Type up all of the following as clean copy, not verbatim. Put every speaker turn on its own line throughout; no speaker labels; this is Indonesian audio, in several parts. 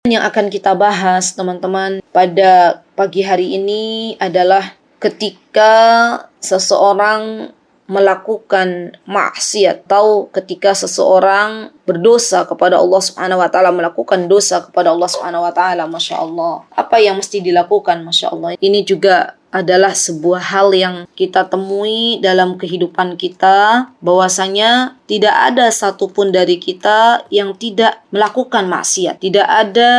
Yang akan kita bahas, teman-teman, pada pagi hari ini adalah ketika seseorang melakukan maksiat atau ketika seseorang berdosa kepada Allah Subhanahu wa taala, melakukan dosa kepada Allah Subhanahu wa taala. Masya Allah. Apa yang mesti dilakukan? Masya Allah. Ini juga adalah sebuah hal yang kita temui dalam kehidupan kita, bahwasanya tidak ada satupun dari kita yang tidak melakukan maksiat. Tidak ada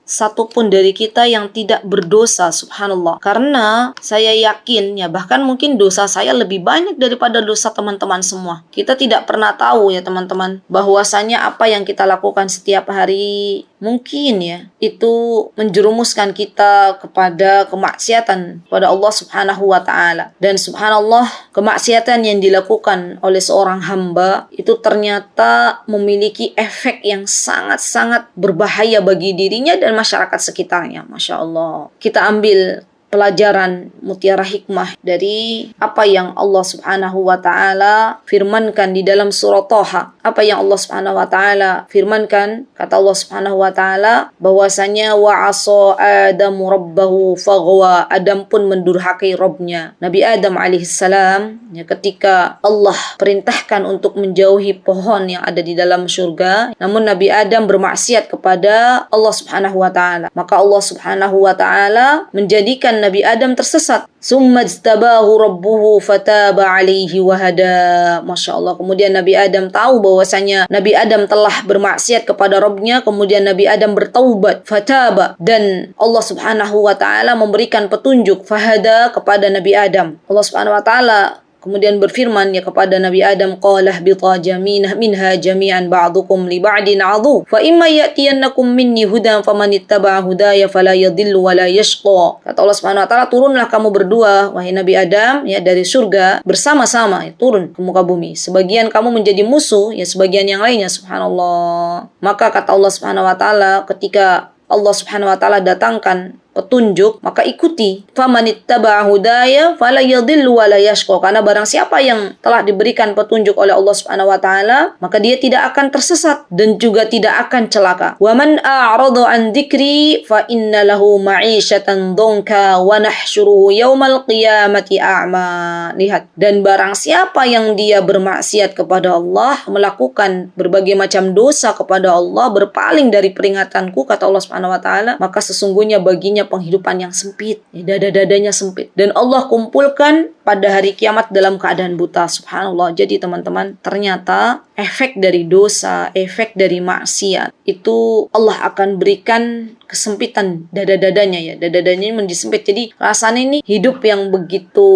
satupun dari kita yang tidak berdosa, subhanallah. Karena saya yakin, ya bahkan mungkin dosa saya lebih banyak daripada dosa teman-teman semua. Kita tidak pernah tahu ya teman-teman, bahwasanya apa yang kita lakukan setiap hari mungkin ya itu menjerumuskan kita kepada kemaksiatan pada Allah Subhanahu wa taala. Dan subhanallah, kemaksiatan yang dilakukan oleh seorang hamba itu ternyata memiliki efek yang sangat-sangat berbahaya bagi dirinya dan masyarakat sekitarnya. Masya Allah. Kita ambil pelajaran mutiara hikmah dari apa yang Allah Subhanahu wa taala firmankan di dalam surah Thaha. Apa yang Allah Subhanahu wa taala firmankan? Kata Allah Subhanahu wa taala bahwasanya wa asa Adamu rabbahu faghwa. Adam pun mendurhakai Rabbnya. Nabi Adam alaihissalam, ya, ketika Allah perintahkan untuk menjauhi pohon yang ada di dalam surga, namun Nabi Adam bermaksiat kepada Allah Subhanahu wa taala. Maka Allah Subhanahu wa taala menjadikan Nabi Adam tersesat. Summa ijtabahu rabbuhu fataba alaihi wahada. Masya Allah. Kemudian Nabi Adam tahu bahwasanya Nabi Adam telah bermaksiat kepada Rabbnya. Kemudian Nabi Adam bertaubat. Fataba. Dan Allah Subhanahu wa ta'ala memberikan petunjuk. Fahada kepada Nabi Adam. Allah Subhanahu wa ta'ala kemudian berfirman ya kepada Nabi Adam, qalah bita minha jami'an ba'dukum li ba'din 'adhu fa imma ya'tiyannakum minni hudan famanittaba'a hudaya fala yadhillu wa la yashqa. Kata Allah Subhanahu wa taala, turunlah kamu berdua wahai Nabi Adam ya dari surga bersama-sama, ya, turun ke muka bumi. Sebagian kamu menjadi musuh, ya sebagian yang lainnya, subhanallah. Maka kata Allah Subhanahu wa taala, ketika Allah Subhanahu wa taala datangkan petunjuk, maka ikuti. Famanittaba'a hudaya fala yadhillu wa la yashqa. Karena barang siapa yang telah diberikan petunjuk oleh Allah Subhanahu wa taala, maka dia tidak akan tersesat dan juga tidak akan celaka. Wa man a'rada an dzikri fa inna lahu ma'isyatan dhanka wa nahsyuruhu yaumal qiyamati a'ma. Lihat, dan barang siapa yang dia bermaksiat kepada Allah, melakukan berbagai macam dosa kepada Allah, berpaling dari peringatanku, kata Allah Subhanahu wa taala, maka sesungguhnya baginya penghidupan yang sempit, dada-dadanya sempit, dan Allah kumpulkan pada hari kiamat dalam keadaan buta. Subhanallah. Jadi teman-teman, ternyata efek dari dosa, efek dari maksiat itu Allah akan berikan kesempitan dada-dadanya, ya, dada-dadanya mendisempit. Jadi rasanya ini hidup yang begitu,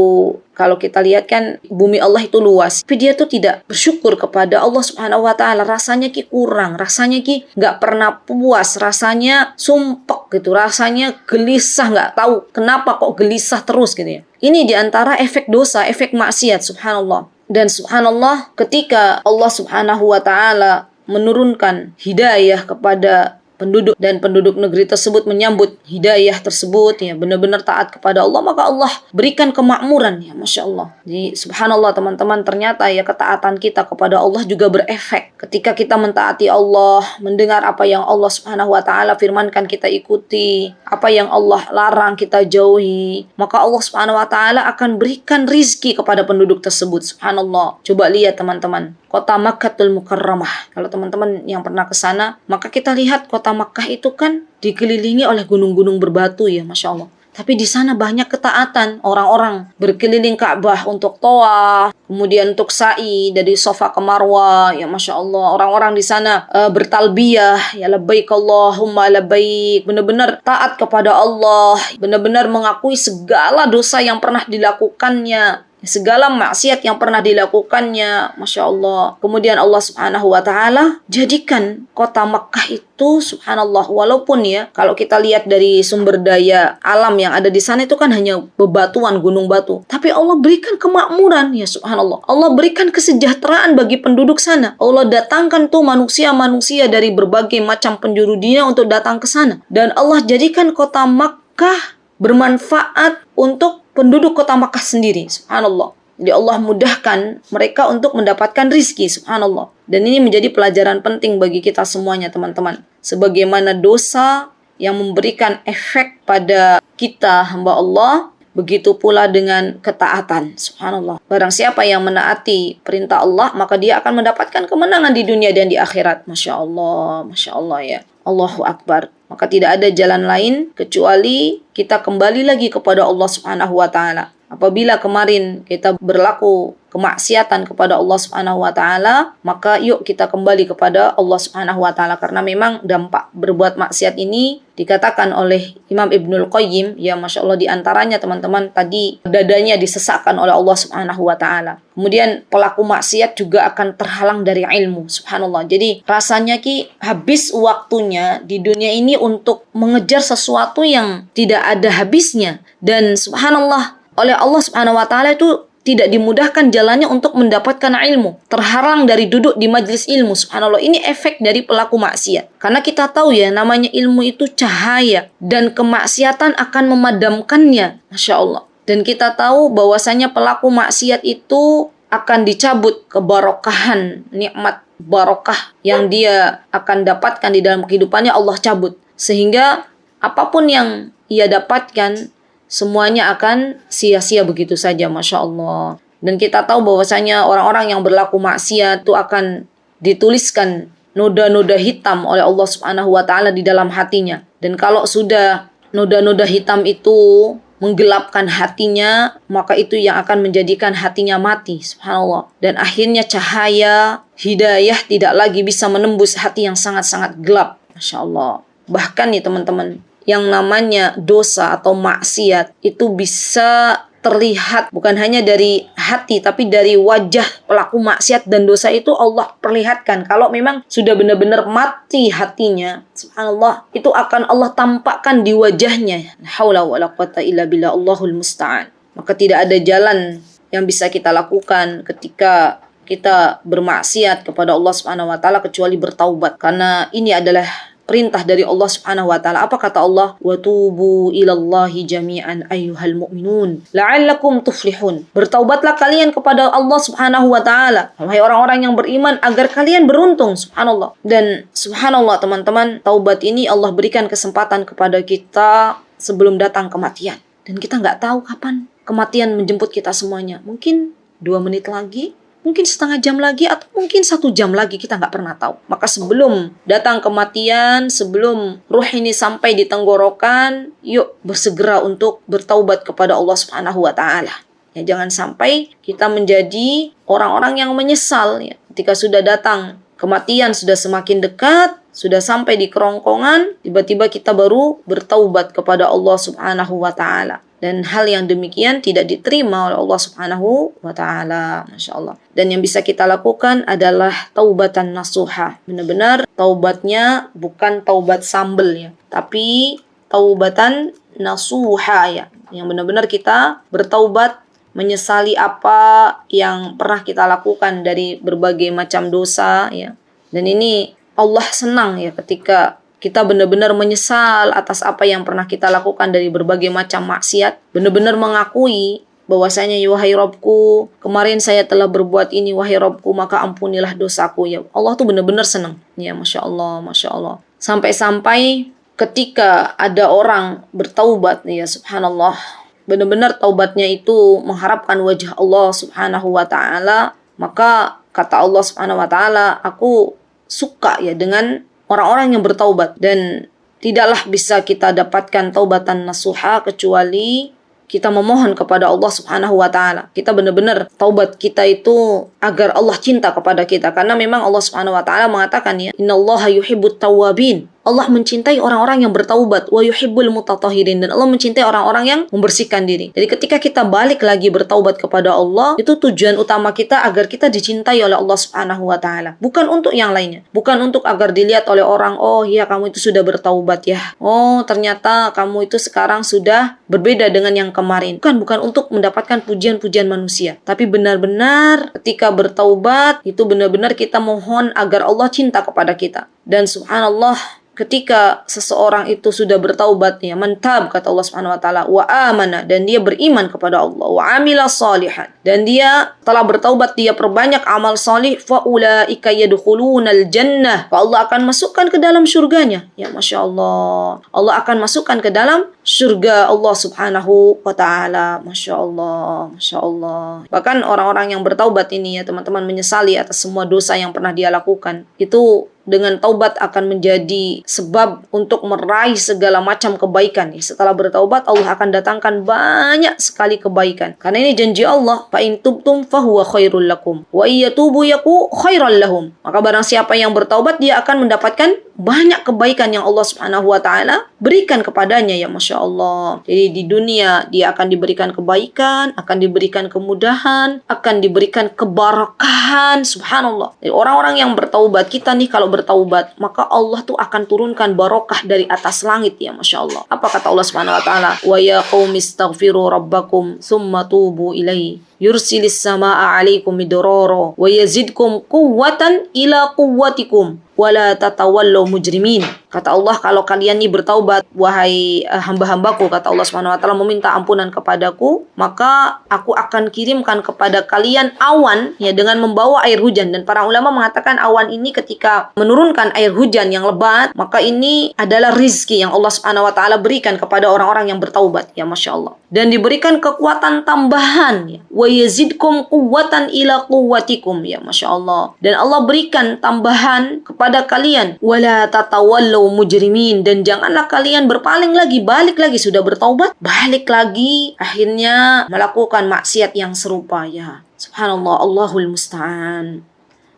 kalau kita lihat kan bumi Allah itu luas, tapi dia tuh tidak bersyukur kepada Allah Subhanahu wa taala. Rasanya kurang, rasanya nggak pernah puas, rasanya sumpek gitu, rasanya gelisah, nggak tahu kenapa kok gelisah terus gitu ya. Ini diantara efek dosa, efek maksiat, subhanallah. Dan subhanallah, ketika Allah Subhanahu wa taala menurunkan hidayah kepada penduduk, dan penduduk negeri tersebut menyambut hidayah tersebut, ya benar-benar taat kepada Allah, maka Allah berikan kemakmuran, ya Masya Allah. Jadi subhanallah teman-teman, ternyata ya ketaatan kita kepada Allah juga berefek. Ketika kita mentaati Allah, mendengar apa yang Allah Subhanahu wa taala firmankan kita ikuti, apa yang Allah larang kita jauhi, maka Allah Subhanahu wa taala akan berikan rizki kepada penduduk tersebut. Subhanallah. Coba lihat teman-teman, kota Makkatul Mukarramah. Kalau teman-teman yang pernah ke sana, maka kita lihat kota Makkah itu kan dikelilingi oleh gunung-gunung berbatu, ya Masya Allah. Tapi di sana banyak ketaatan orang-orang berkeliling Ka'bah untuk tawaf, kemudian untuk sa'i dari Safa ke Marwah, ya Masya Allah. Orang-orang di sana bertalbiyah, ya labbaik Allahumma labbaik, benar-benar taat kepada Allah, benar-benar mengakui segala dosa yang pernah dilakukannya, segala maksiat yang pernah dilakukannya, Masya Allah. Kemudian Allah Subhanahu wa ta'ala jadikan kota Makkah itu, subhanallah, walaupun ya kalau kita lihat dari sumber daya alam yang ada di sana itu kan hanya bebatuan, gunung batu, tapi Allah berikan kemakmuran, ya subhanallah. Allah berikan kesejahteraan bagi penduduk sana. Allah datangkan tuh manusia-manusia dari berbagai macam penjuru dunia untuk datang ke sana, dan Allah jadikan kota Makkah bermanfaat untuk penduduk kota Makkah sendiri, subhanallah. Jadi Allah mudahkan mereka untuk mendapatkan rizki, subhanallah. Dan ini menjadi pelajaran penting bagi kita semuanya teman-teman. Sebagaimana dosa yang memberikan efek pada kita hamba Allah. Begitu pula dengan ketaatan. Subhanallah. Barang siapa yang menaati perintah Allah, maka dia akan mendapatkan kemenangan di dunia dan di akhirat. Masya Allah ya. Allahu Akbar. Maka tidak ada jalan lain kecuali kita kembali lagi kepada Allah Subhanahu wa Ta'ala. Apabila kemarin kita berlaku kemaksiatan kepada Allah Subhanahu wa Ta'ala, maka yuk kita kembali kepada Allah Subhanahu wa Ta'ala, karena memang dampak berbuat maksiat ini dikatakan oleh Imam Ibnul Qayyim, ya Masya Allah, di antaranya teman-teman tadi dadanya disesakkan oleh Allah Subhanahu wa Ta'ala. Kemudian pelaku maksiat juga akan terhalang dari ilmu. Subhanallah. Jadi rasanya habis waktunya di dunia ini untuk mengejar sesuatu yang tidak ada habisnya, dan subhanallah, oleh Allah Subhanahu wa Ta'ala itu tidak dimudahkan jalannya untuk mendapatkan ilmu. Terhalang dari duduk di majlis ilmu. Subhanallah, ini efek dari pelaku maksiat. Karena kita tahu ya, namanya ilmu itu cahaya, dan kemaksiatan akan memadamkannya. Masya Allah. Dan kita tahu bahwasanya pelaku maksiat itu akan dicabut kebarokahan, nikmat barokah yang dia akan dapatkan di dalam kehidupannya, Allah cabut. Sehingga apapun yang ia dapatkan, semuanya akan sia-sia begitu saja, Masya Allah. Dan kita tahu bahwasanya orang-orang yang berlaku maksiat itu akan dituliskan noda-noda hitam oleh Allah Subhanahu wa Ta'ala di dalam hatinya. Dan kalau sudah noda-noda hitam itu menggelapkan hatinya, maka itu yang akan menjadikan hatinya mati. Subhanallah. Dan akhirnya cahaya hidayah tidak lagi bisa menembus hati yang sangat-sangat gelap. Masya Allah. Bahkan nih teman-teman, yang namanya dosa atau maksiat itu bisa terlihat bukan hanya dari hati, tapi dari wajah pelaku maksiat dan dosa itu Allah perlihatkan. Kalau memang sudah benar-benar mati hatinya, subhanallah, itu akan Allah tampakkan di wajahnya. La haula wala quwata illa billah, Allahul musta'an. Maka tidak ada jalan yang bisa kita lakukan ketika kita bermaksiat kepada Allah Subhanahu wa Ta'ala kecuali bertaubat, karena ini adalah perintah dari Allah Subhanahu wa Ta'ala. Apa kata Allah? Wa tubu ilallahi jami'an ayyuhal mu'minun la'allakum tuflihun. Bertaubatlah kalian kepada Allah Subhanahu wa Ta'ala, wahai orang-orang yang beriman, agar kalian beruntung. Subhanallah. Dan subhanallah teman-teman, taubat ini Allah berikan kesempatan kepada kita sebelum datang kematian. Dan kita nggak tahu kapan kematian menjemput kita semuanya. Mungkin 2 menit lagi, mungkin setengah jam lagi, atau mungkin 1 jam lagi, kita nggak pernah tahu. Maka sebelum datang kematian, sebelum ruh ini sampai di tenggorokan, yuk bersegera untuk bertaubat kepada Allah Subhanahu wa Ta'ala. Ya, jangan sampai kita menjadi orang-orang yang menyesal ya, ketika sudah datang kematian, sudah semakin dekat, sudah sampai di kerongkongan, tiba-tiba kita baru bertaubat kepada Allah Subhanahu wa Ta'ala. Dan hal yang demikian tidak diterima oleh Allah Subhanahu wa Ta'ala. Masya Allah. Dan yang bisa kita lakukan adalah taubatan nasuha. Benar-benar taubatnya bukan taubat sambel ya, tapi taubatan nasuha ya. Yang benar-benar kita bertaubat, menyesali apa yang pernah kita lakukan dari berbagai macam dosa ya. Dan ini Allah senang ya ketika kita benar-benar menyesal atas apa yang pernah kita lakukan dari berbagai macam maksiat. Benar-benar mengakui bahwasanya, wahai Rabbku, kemarin saya telah berbuat ini, wahai Rabbku, maka ampunilah dosaku. Ya, Allah tuh benar-benar senang. Ya, Masya Allah, Masya Allah. Sampai-sampai ketika ada orang bertaubat, ya subhanallah, benar-benar taubatnya itu mengharapkan wajah Allah Subhanahu wa Ta'ala, maka kata Allah Subhanahu wa Ta'ala, aku suka ya dengan orang-orang yang bertaubat. Dan tidaklah bisa kita dapatkan taubatan nasuha kecuali kita memohon kepada Allah Subhanahu wa Ta'ala. Kita benar-benar taubat kita itu agar Allah cinta kepada kita. Karena memang Allah Subhanahu wa Ta'ala mengatakan ya, innallaha yuhibbut tawwabin. Allah mencintai orang-orang yang bertaubat, wa yuhibbul mutatahhirin, dan Allah mencintai orang-orang yang membersihkan diri. Jadi ketika kita balik lagi bertaubat kepada Allah, itu tujuan utama kita agar kita dicintai oleh Allah Subhanahu wa Ta'ala, bukan untuk yang lainnya, bukan untuk agar dilihat oleh orang, oh iya kamu itu sudah bertaubat ya, oh ternyata kamu itu sekarang sudah berbeda dengan yang kemarin. Bukan untuk mendapatkan pujian-pujian manusia, tapi benar-benar ketika bertaubat itu benar-benar kita mohon agar Allah cinta kepada kita. Dan subhanallah, ketika seseorang itu sudah bertaubat, ya, mantab kata Allah Subhanahu wa taala, wa amana, dan dia beriman kepada Allah, wa amila salihan, dan dia telah bertaubat, dia perbanyak amal salih, fa ulaika yadkhulunal jannah, Allah akan masukkan ke dalam surganya. Ya, Masya Allah, Allah akan masukkan ke dalam surga Allah Subhanahu wa taala. Masya Allah, Masya Allah. Bahkan orang-orang yang bertaubat ini, ya teman-teman, menyesali atas semua dosa yang pernah dia lakukan, itu dengan taubat akan menjadi sebab untuk meraih segala macam kebaikan. Setelah bertaubat, Allah akan datangkan banyak sekali kebaikan. Karena ini janji Allah, fa in tubtum fahuwa khairul lakum wa iyatubu yaku khairal lahum. Maka barang siapa yang bertaubat, dia akan mendapatkan banyak kebaikan yang Allah Subhanahu wa taala berikan kepadanya. Ya Masya Allah. Jadi di dunia dia akan diberikan kebaikan, akan diberikan kemudahan, akan diberikan keberkahan. Subhanallah. Jadi orang-orang yang bertaubat, kita nih kalau bertaubat, maka Allah tuh akan turunkan barokah dari atas langit. Ya Masya Allah. Apa kata Allah Subhanahu wa taala? Wa ya qaumi astaghfiru rabbakum tsumma tubu ilaihi yursilis samaa 'alaikum midrara wa yazidkum quwwatan ila quwwatikum wala tatawallu mujrimin. Kata Allah, kalau kalian ini bertaubat, wahai hamba-hambaku, kata Allah Subhanahu wa taala, meminta ampunan kepadaku, maka aku akan kirimkan kepada kalian awan, ya, dengan membawa air hujan. Dan para ulama mengatakan awan ini ketika menurunkan air hujan yang lebat, maka ini adalah rizki yang Allah Subhanahu wa taala berikan kepada orang-orang yang bertaubat. Ya Masya Allah. Dan diberikan kekuatan tambahan, ya. Wa yazidkum quwwatan ila quwwatikum. Ya Masya Allah. Dan Allah berikan tambahan kepada kalian, wala tatawallu mujrimin, dan janganlah kalian berpaling lagi, balik lagi, sudah bertaubat, balik lagi, akhirnya melakukan maksiat yang serupa. Ya subhanallah, Allahul musta'an.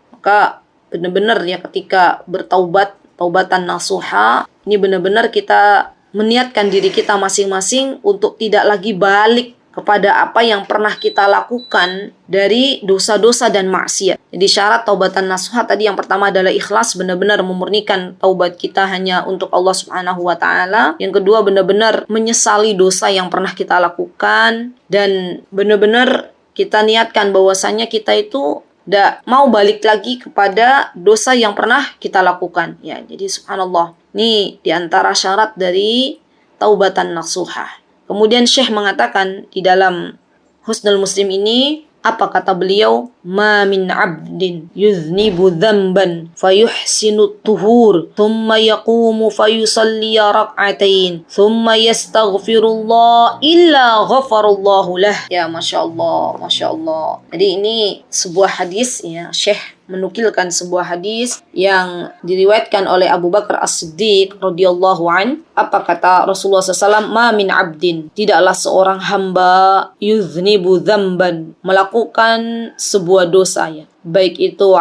Maka benar-benar, ya, ketika bertaubat, taubatan nasuha, ini benar-benar kita meniatkan diri kita masing-masing untuk tidak lagi balik kepada apa yang pernah kita lakukan dari dosa-dosa dan maksiat. Jadi syarat taubatan nasuha tadi yang pertama adalah ikhlas, benar-benar memurnikan taubat kita hanya untuk Allah Subhanahu wa taala. Yang kedua, benar-benar menyesali dosa yang pernah kita lakukan, dan benar-benar kita niatkan bahwasanya kita itu tidak mau balik lagi kepada dosa yang pernah kita lakukan. Ya, jadi subhanallah, ini diantara syarat dari taubatan nasuha. Kemudian Syekh mengatakan di dalam Husnul Muslim ini, apa kata beliau? Ma min abdin yuznibu dhanban fayuhsinu tuhur thumma yaqumu fayusalli rak'atain thumma yastaghfirullah illa ghafarallahu lah. Ya Masya Allah, Masya Allah. Jadi ini sebuah hadis, ya, Syekh menukilkan sebuah hadis yang diriwayatkan oleh Abu Bakar As-Siddiq radhiyallahu an. Apa kata Rasulullah SAW? Ma min abdin, tidaklah seorang hamba, yuznibu dzamban, melakukan sebuah dosa, ya, baik itu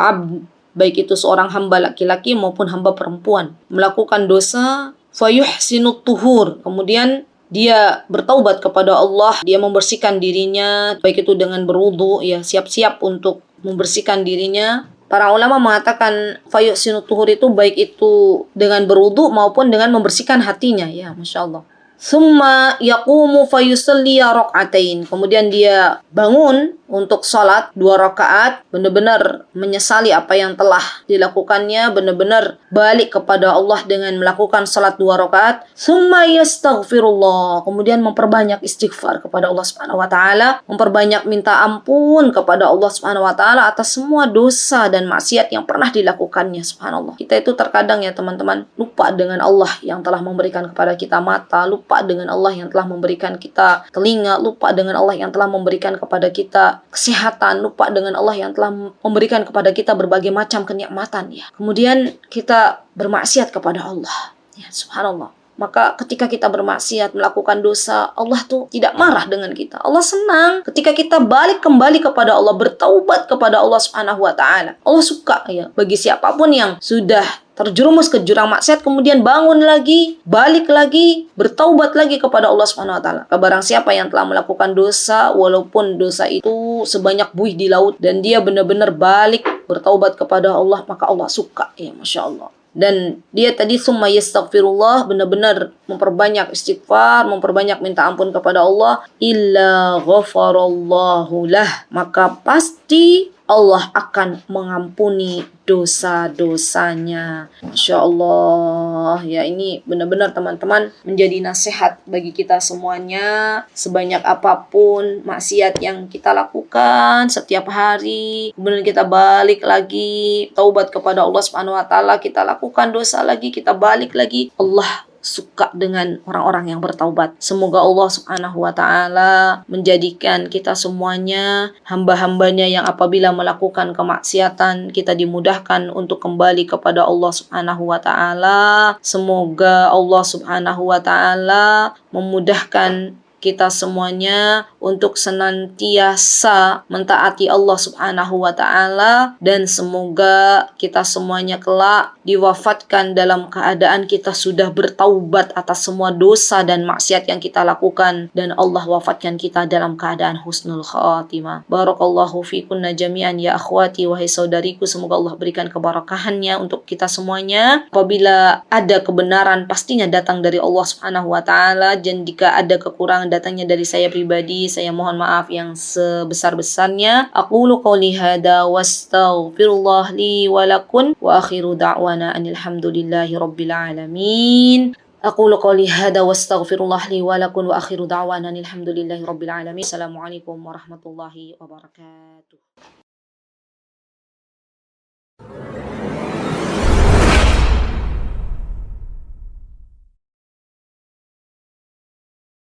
baik itu seorang hamba laki-laki maupun hamba perempuan, melakukan dosa, fayuhsinu tuhur, kemudian dia bertaubat kepada Allah, dia membersihkan dirinya, baik itu dengan berwudu, ya, siap-siap untuk membersihkan dirinya. Para ulama mengatakan fayuhsinu tuhur itu baik itu dengan berwudu maupun dengan membersihkan hatinya. Ya Masya Allah. Summa yaqumu fayusalli rak'atain, kemudian dia bangun untuk sholat 2 rakaat, benar-benar menyesali apa yang telah dilakukannya, benar-benar balik kepada Allah dengan melakukan sholat 2 rakaat. Summa yastaghfirullah, kemudian memperbanyak istighfar kepada Allah Subhanahu wa taala, memperbanyak minta ampun kepada Allah Subhanahu wa taala atas semua dosa dan maksiat yang pernah dilakukannya. Subhanallah. Kita itu terkadang, ya teman-teman, lupa dengan Allah yang telah memberikan kepada kita mata, lupa dengan Allah yang telah memberikan kita telinga, lupa dengan Allah yang telah memberikan kepada kita kesehatan, lupa dengan Allah yang telah memberikan kepada kita berbagai macam kenikmatan, ya. Kemudian kita bermaksiat kepada Allah. Ya, subhanallah. Maka ketika kita bermaksiat, melakukan dosa, Allah tuh tidak marah dengan kita. Allah senang ketika kita balik kembali kepada Allah, bertaubat kepada Allah Subhanahu wa taala. Allah suka, ya, bagi siapapun yang sudah terjerumus ke jurang maksiat kemudian bangun lagi, balik lagi, bertaubat lagi kepada Allah Subhanahu wa taala. Barang siapa yang telah melakukan dosa, walaupun dosa itu sebanyak buih di laut, dan dia benar-benar balik bertaubat kepada Allah, maka Allah suka. Ya Masya Allah. Dan dia tadi summa yastaghfirullah, benar-benar memperbanyak istighfar, memperbanyak minta ampun kepada Allah, illa ghafarallahu lah, maka pasti Allah akan mengampuni dosa-dosanya. Masya Allah, ya ini benar-benar teman-teman menjadi nasihat bagi kita semuanya. Sebanyak apapun maksiat yang kita lakukan setiap hari, kemudian kita balik lagi, taubat kepada Allah Subhanahu wa taala, kita lakukan dosa lagi, kita balik lagi. Allah suka dengan orang-orang yang bertaubat. Semoga Allah Subhanahu wa taala menjadikan kita semuanya hamba-hambanya yang apabila melakukan kemaksiatan kita dimudahkan untuk kembali kepada Allah Subhanahu wa taala. Semoga Allah Subhanahu wa taala memudahkan kita semuanya untuk senantiasa mentaati Allah Subhanahu wa taala, dan semoga kita semuanya kelak diwafatkan dalam keadaan kita sudah bertaubat atas semua dosa dan maksiat yang kita lakukan, dan Allah wafatkan kita dalam keadaan husnul khatimah. Barakallahu fikunna jami'an ya akhwati, wahai saudariku, semoga Allah berikan keberkahannya untuk kita semuanya. Apabila ada kebenaran pastinya datang dari Allah Subhanahu wa taala, dan jika ada kekurangan datangnya dari saya pribadi, saya mohon maaf yang sebesar-besarnya. Aqulu qouli hada wastaghfirullah li wa lakum wa akhiru da'wana anil hamdulillahi rabbil alamin. Aqulu qouli hada wastaghfirullah li wa lakum wa akhiru da'wana anil hamdulillahi rabbil alamin. Assalamualaikum warahmatullahi wabarakatuh.